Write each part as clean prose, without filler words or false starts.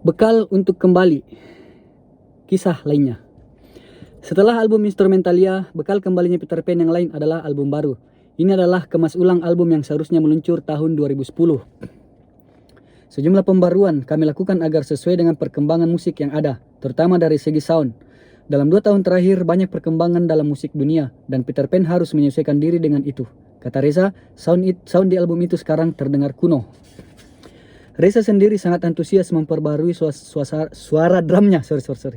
Bekal untuk kembali. Kisah lainnya. Setelah album Instrumentalia, bekal kembalinya Peter Pan yang lain adalah album baru. Ini adalah kemas ulang album yang seharusnya meluncur tahun 2010. Sejumlah pembaruan kami lakukan agar sesuai dengan perkembangan musik yang ada, terutama dari segi sound. Dalam 2 tahun terakhir banyak perkembangan dalam musik dunia dan Peter Pan harus menyesuaikan diri dengan itu. Kata Reza, sound di album itu sekarang terdengar kuno. Reza sendiri sangat antusias memperbarui suara drumnya. Sorry.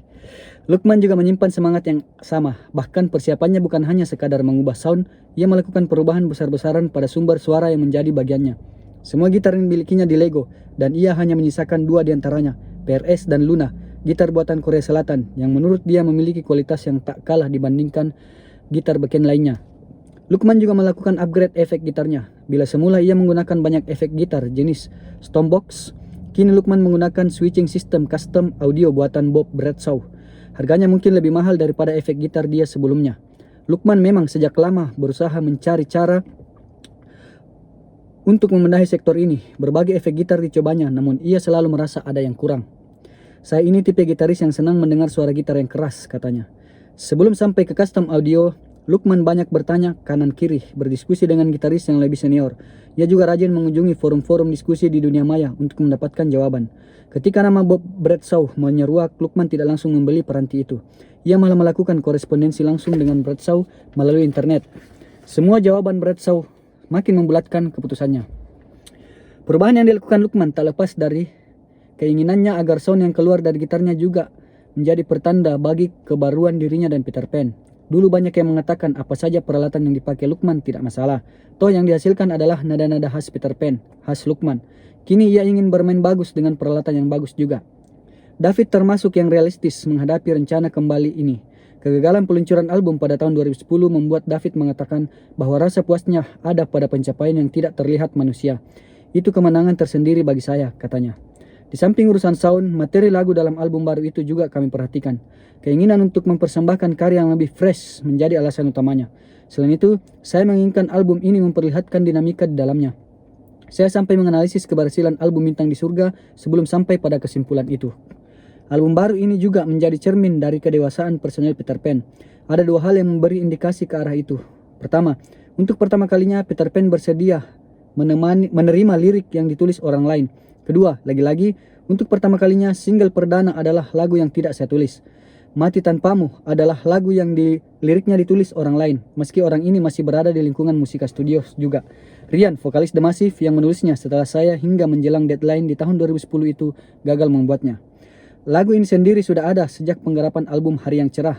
Lukman juga menyimpan semangat yang sama. Bahkan persiapannya bukan hanya sekadar mengubah sound, ia melakukan perubahan besar-besaran pada sumber suara yang menjadi bagiannya. Semua gitar yang dimilikinya di Lego, dan ia hanya menyisakan 2 diantaranya, PRS dan Luna, gitar buatan Korea Selatan, yang menurut dia memiliki kualitas yang tak kalah dibandingkan gitar beken lainnya. Lukman juga melakukan upgrade efek gitarnya. Bila semula ia menggunakan banyak efek gitar jenis Stompbox, kini Lukman menggunakan switching system custom audio buatan Bob Bradshaw. Harganya mungkin lebih mahal daripada efek gitar dia sebelumnya. Lukman memang sejak lama berusaha mencari cara untuk membenahi sektor ini. Berbagai efek gitar dicobanya, namun ia selalu merasa ada yang kurang. Saya ini tipe gitaris yang senang mendengar suara gitar yang keras, katanya. Sebelum sampai ke custom audio, Lukman banyak bertanya kanan kiri, berdiskusi dengan gitaris yang lebih senior. Ia juga rajin mengunjungi forum-forum diskusi di dunia maya untuk mendapatkan jawaban. Ketika nama Bob Bradshaw menyeruak, Lukman tidak langsung membeli peranti itu. Ia malah melakukan korespondensi langsung dengan Bradshaw melalui internet. Semua jawaban Bradshaw makin membulatkan keputusannya. Perubahan yang dilakukan Lukman tak lepas dari keinginannya agar sound yang keluar dari gitarnya juga menjadi pertanda bagi kebaruan dirinya dan Peter Pan. Dulu banyak yang mengatakan apa saja peralatan yang dipakai Lukman tidak masalah. Toh yang dihasilkan adalah nada-nada khas Peter Pan, khas Lukman. Kini ia ingin bermain bagus dengan peralatan yang bagus juga. David termasuk yang realistis menghadapi rencana kembali ini. Kegagalan peluncuran album pada tahun 2010 membuat David mengatakan bahwa rasa puasnya ada pada pencapaian yang tidak terlihat manusia. Itu kemenangan tersendiri bagi saya, katanya. Di samping urusan sound, materi lagu dalam album baru itu juga kami perhatikan. Keinginan untuk mempersembahkan karya yang lebih fresh menjadi alasan utamanya. Selain itu, saya menginginkan album ini memperlihatkan dinamika di dalamnya. Saya sampai menganalisis keberhasilan album Bintang di Surga sebelum sampai pada kesimpulan itu. Album baru ini juga menjadi cermin dari kedewasaan personel Peter Pan. Ada 2 hal yang memberi indikasi ke arah itu. Pertama, untuk pertama kalinya Peter Pan bersedia menerima lirik yang ditulis orang lain. Kedua, lagi-lagi, untuk pertama kalinya single perdana adalah lagu yang tidak saya tulis. Mati Tanpamu adalah lagu yang liriknya ditulis orang lain, meski orang ini masih berada di lingkungan Musika Studios juga. Rian, vokalis The Massive, yang menulisnya setelah saya hingga menjelang deadline di tahun 2010 itu gagal membuatnya. Lagu ini sendiri sudah ada sejak penggarapan album Hari Yang Cerah.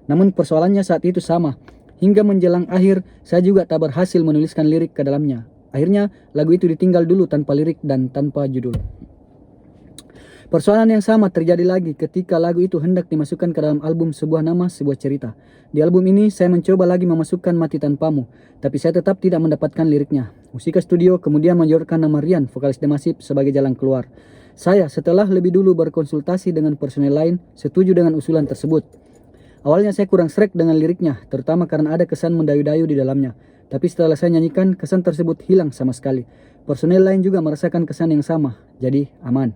Namun persoalannya saat itu sama. Hingga menjelang akhir, saya juga tak berhasil menuliskan lirik ke dalamnya. Akhirnya, lagu itu ditinggal dulu tanpa lirik dan tanpa judul. Persoalan yang sama terjadi lagi ketika lagu itu hendak dimasukkan ke dalam album Sebuah Nama, Sebuah Cerita. Di album ini, saya mencoba lagi memasukkan Mati Tanpamu, tapi saya tetap tidak mendapatkan liriknya. Musika Studio kemudian menjorkan nama Rian, vokalis The Massive, sebagai jalan keluar. Saya, setelah lebih dulu berkonsultasi dengan personel lain, setuju dengan usulan tersebut. Awalnya saya kurang srek dengan liriknya, terutama karena ada kesan mendayu-dayu di dalamnya. Tapi setelah saya nyanyikan, kesan tersebut hilang sama sekali. Personel lain juga merasakan kesan yang sama, jadi aman.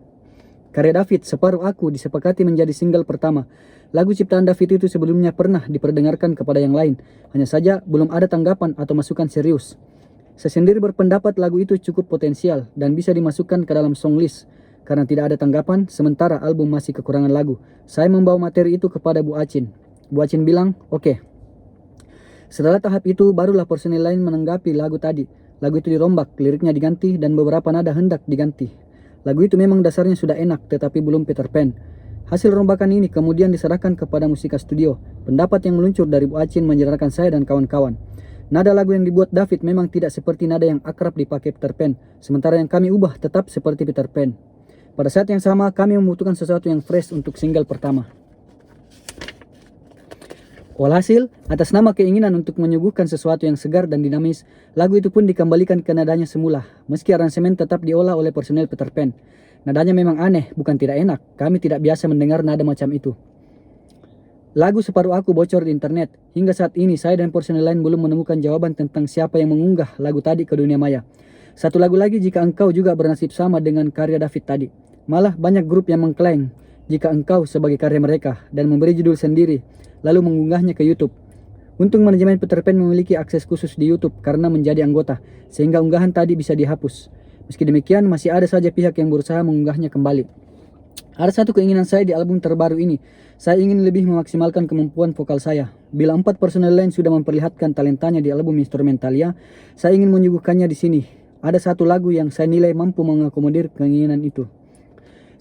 Karya David, Separuh Aku, disepakati menjadi single pertama. Lagu ciptaan David itu sebelumnya pernah diperdengarkan kepada yang lain. Hanya saja belum ada tanggapan atau masukan serius. Saya sendiri berpendapat lagu itu cukup potensial dan bisa dimasukkan ke dalam song list. Karena tidak ada tanggapan, sementara album masih kekurangan lagu. Saya membawa materi itu kepada Bu Acin. Bu Acin bilang, oke. Setelah tahap itu, barulah personil lain menanggapi lagu tadi. Lagu itu dirombak, liriknya diganti, dan beberapa nada hendak diganti. Lagu itu memang dasarnya sudah enak, tetapi belum Peter Pan. Hasil rombakan ini kemudian diserahkan kepada Musika Studio. Pendapat yang meluncur dari Bu Acin menyenangkan saya dan kawan-kawan. Nada lagu yang dibuat David memang tidak seperti nada yang akrab dipakai Peter Pan, sementara yang kami ubah tetap seperti Peter Pan. Pada saat yang sama, kami membutuhkan sesuatu yang fresh untuk single pertama. Walhasil, atas nama keinginan untuk menyuguhkan sesuatu yang segar dan dinamis, lagu itu pun dikembalikan ke nadanya semula, meski aransemen tetap diolah oleh personel Peter Pan. Nadanya memang aneh, bukan tidak enak. Kami tidak biasa mendengar nada macam itu. Lagu Separuh Aku bocor di internet. Hingga saat ini, saya dan personel lain belum menemukan jawaban tentang siapa yang mengunggah lagu tadi ke dunia maya. Satu lagu lagi jika engkau juga bernasib sama dengan karya David tadi. Malah banyak grup yang mengklaim jika engkau sebagai karya mereka dan memberi judul sendiri, lalu mengunggahnya ke YouTube. Untung manajemen Peter Pan memiliki akses khusus di YouTube karena menjadi anggota, sehingga unggahan tadi bisa dihapus. Meski demikian, masih ada saja pihak yang berusaha mengunggahnya kembali. Ada satu keinginan saya di album terbaru ini. Saya ingin lebih memaksimalkan kemampuan vokal saya. Bila 4 personel lain sudah memperlihatkan talentanya di album Instrumentalia, saya ingin menyuguhkannya di sini. Ada satu lagu yang saya nilai mampu mengakomodir keinginan itu.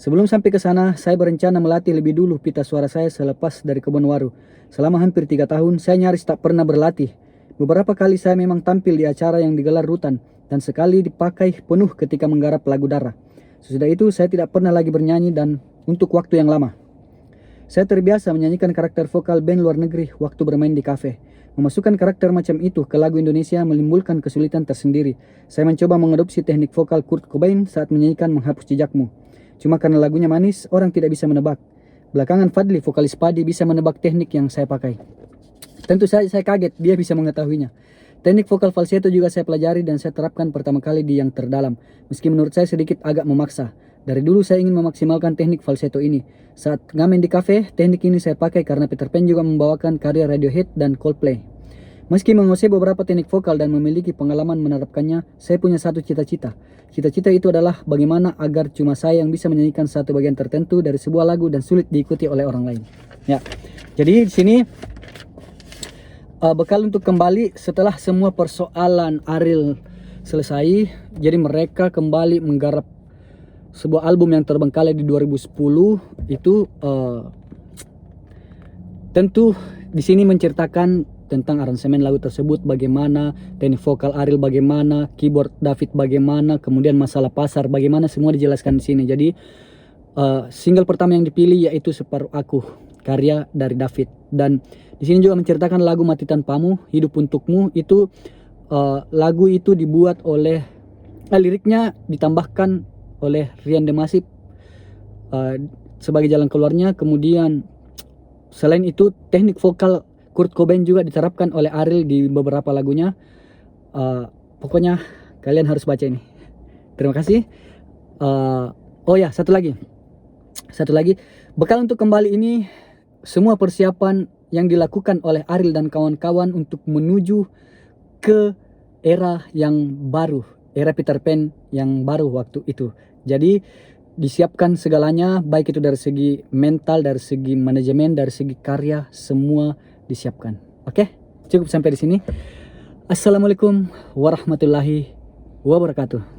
Sebelum sampai ke sana, saya berencana melatih lebih dulu pita suara saya selepas dari Kebun Waru. Selama hampir 3 tahun, saya nyaris tak pernah berlatih. Beberapa kali saya memang tampil di acara yang digelar rutan, dan sekali dipakai penuh ketika menggarap lagu Dara. Sesudah itu, saya tidak pernah lagi bernyanyi dan untuk waktu yang lama. Saya terbiasa menyanyikan karakter vokal band luar negeri waktu bermain di kafe. Memasukkan karakter macam itu ke lagu Indonesia menimbulkan kesulitan tersendiri. Saya mencoba mengadopsi teknik vokal Kurt Cobain saat menyanyikan Menghapus Jejakmu. Cuma karena lagunya manis, orang tidak bisa menebak. Belakangan Fadli, vokalis Padi, bisa menebak teknik yang saya pakai. Tentu saja saya kaget dia bisa mengetahuinya. Teknik vokal falsetto juga saya pelajari dan saya terapkan pertama kali di Yang Terdalam. Meski menurut saya sedikit agak memaksa. Dari dulu saya ingin memaksimalkan teknik falsetto ini. Saat ngamen di kafe, teknik ini saya pakai karena Peter Pan juga membawakan karya Radiohead dan Coldplay. Meski menguasai beberapa teknik vokal dan memiliki pengalaman menerapkannya, saya punya satu cita-cita. Cita-cita itu adalah bagaimana agar cuma saya yang bisa menyanyikan satu bagian tertentu dari sebuah lagu dan sulit diikuti oleh orang lain. Ya, jadi di sini bekal untuk kembali setelah semua persoalan Ariel selesai, jadi mereka kembali menggarap sebuah album yang terbengkalai di 2010 itu tentu di sini menceritakan tentang aransemen lagu tersebut, bagaimana teknik vokal Ariel, bagaimana keyboard David, bagaimana kemudian masalah pasar, bagaimana semua dijelaskan di sini. Jadi single pertama yang dipilih yaitu Separuh Aku, karya dari David. Dan di sini juga menceritakan lagu Mati Tanpamu, Hidup Untukmu. Itu lagu itu dibuat oleh liriknya ditambahkan oleh Rian Demasif sebagai jalan keluarnya. Kemudian selain itu teknik vokal Kurt Cobain juga diterapkan oleh Ariel di beberapa lagunya. Pokoknya kalian harus baca ini. Terima kasih. Oh ya, satu lagi bekal untuk kembali ini, semua persiapan yang dilakukan oleh Ariel dan kawan-kawan untuk menuju ke era yang baru, era Peter Pan yang baru waktu itu. Jadi disiapkan segalanya, baik itu dari segi mental, dari segi manajemen, dari segi karya, semua disiapkan. Oke, cukup sampai di sini. Assalamualaikum warahmatullahi wabarakatuh.